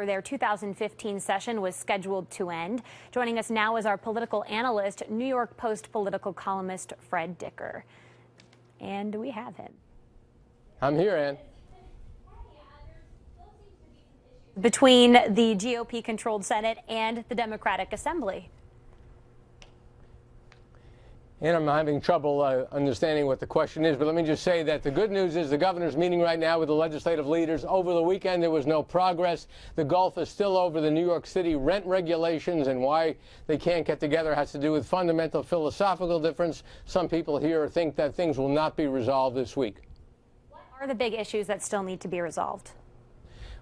Their 2015 session was scheduled to end. Joining us now is our political analyst, New York Post political columnist Fred Dicker. And we have him. I'm here, Ann. Between the GOP-controlled Senate and the Democratic Assembly. And I'm having trouble understanding what the question is, but let me just say that the good news is the governor's meeting right now with the legislative leaders. Over the weekend, there was no progress. The gulf is still over the New York City rent regulations, and why they can't get together has to do with fundamental philosophical difference. Some people here think that things will not be resolved this week. What are the big issues that still need to be resolved?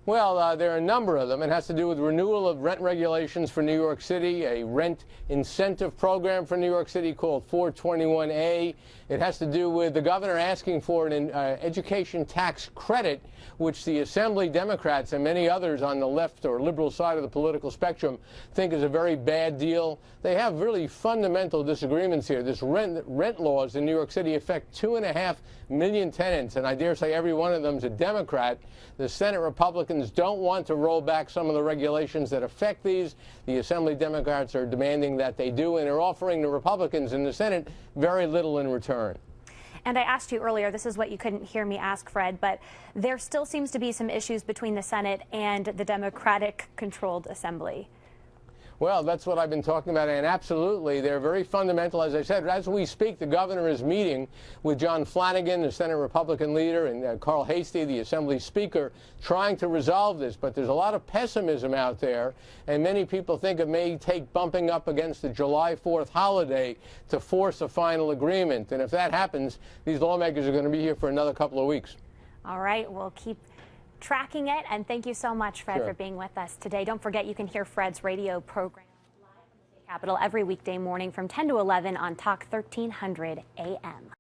Well, there are a number of them. It has to do with renewal of rent regulations for New York City, a rent incentive program for New York City called 421A. It has to do with the governor asking for an education tax credit, which the Assembly Democrats and many others on the left or liberal side of the political spectrum think is a very bad deal. They have really fundamental disagreements here. This rent laws in New York City affect 2.5 million tenants, and I dare say every one of them is a Democrat. The Senate Republicans don't want to roll back some of the regulations that affect these. The Assembly Democrats are demanding that they do, and are offering the Republicans in the Senate very little in return. And I asked you earlier, this is what you couldn't hear me ask, Fred, but there still seems to be some issues between the Senate and the Democratic-controlled Assembly. Well, that's what I've been talking about, and absolutely, they're very fundamental. As I said, as we speak, the governor is meeting with John Flanagan, the Senate Republican leader, and Carl Hastie, the Assembly Speaker, trying to resolve this. But there's a lot of pessimism out there, and many people think it may take bumping up against the July 4th holiday to force a final agreement. And if that happens, these lawmakers are going to be here for another couple of weeks. All right, we'll keep tracking it, and thank you so much, Fred, for being with us today. Don't forget, you can hear Fred's radio program live from the State Capitol every weekday morning from 10 to 11 on Talk 1300 AM.